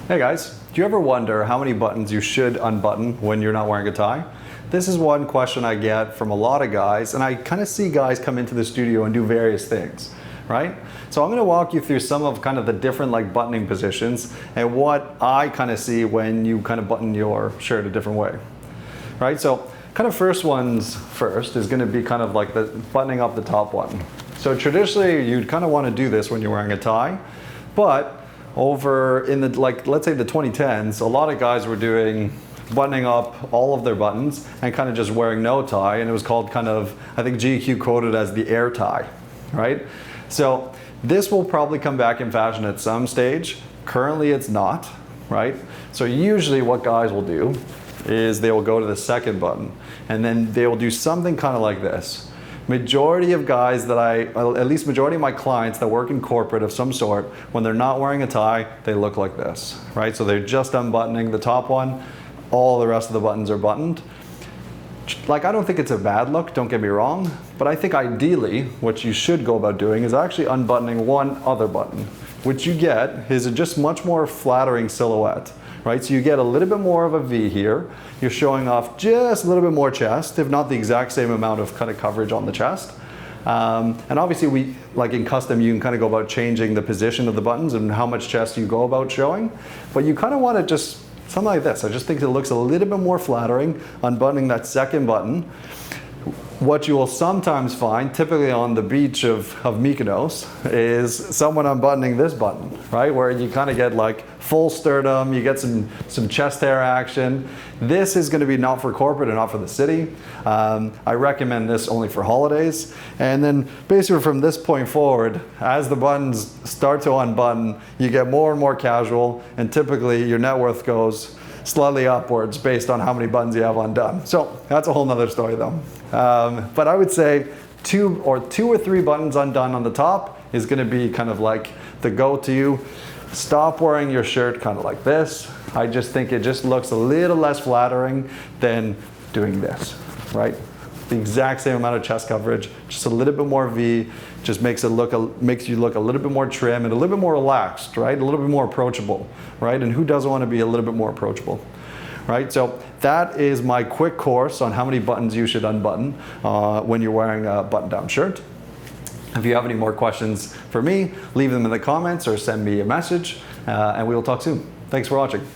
Hey guys, do you ever wonder how many buttons you should unbutton when you're not wearing a tie? This is one question I get from a lot of guys, and I kind of see guys come into the studio and do various things, right? So I'm going to walk you through some of kind of the different buttoning positions and what I kind of see when you kind of button your shirt a different way, right? So kind of first ones first is going to be kind of like the buttoning up the top one. So traditionally you'd kind of want to do this when you're wearing a tie, but over in the, let's say the 2010s, a lot of guys were doing buttoning up all of their buttons and kind of just wearing no tie, and it was called kind of, I think GQ quoted as the air tie, right? So this will probably come back in fashion at some stage. Currently it's not, right? So usually what guys will do is they will go to the second button and then they will do something kind of like this. Majority of guys at least majority of my clients that work in corporate of some sort, when they're not wearing a tie, they look like this, right? So they're just unbuttoning the top one, all the rest of the buttons are buttoned. I don't think it's a bad look, don't get me wrong, but I think ideally what you should go about doing is actually unbuttoning one other button. What you get is a just much more flattering silhouette, right? So you get a little bit more of a V here. You're showing off just a little bit more chest, if not the exact same amount of kind of coverage on the chest. And obviously in custom, you can kind of go about changing the position of the buttons and how much chest you go about showing, but you kind of want to just something like this. I just think it looks a little bit more flattering, unbuttoning that second button. What you will sometimes find, typically on the beach of Mykonos, is someone unbuttoning this button, right? Where you kind of get full sternum, you get some chest hair action. This is going to be not for corporate and not for the city. I recommend this only for holidays. And then basically from this point forward, as the buttons start to unbutton, you get more and more casual, and typically your net worth goes slightly upwards based on how many buttons you have undone. So that's a whole nother story though. But I would say two or three buttons undone on the top is going to be kind of like the go-to. Stop wearing your shirt kind of like this. I just think it just looks a little less flattering than doing this, right? The exact same amount of chest coverage, just a little bit more V, just makes you look a little bit more trim and a little bit more relaxed, right? A little bit more approachable, right? And who doesn't want to be a little bit more approachable, right? So that is my quick course on how many buttons you should unbutton when you're wearing a button-down shirt. If you have any more questions for me, leave them in the comments or send me a message, and we will talk soon. Thanks for watching.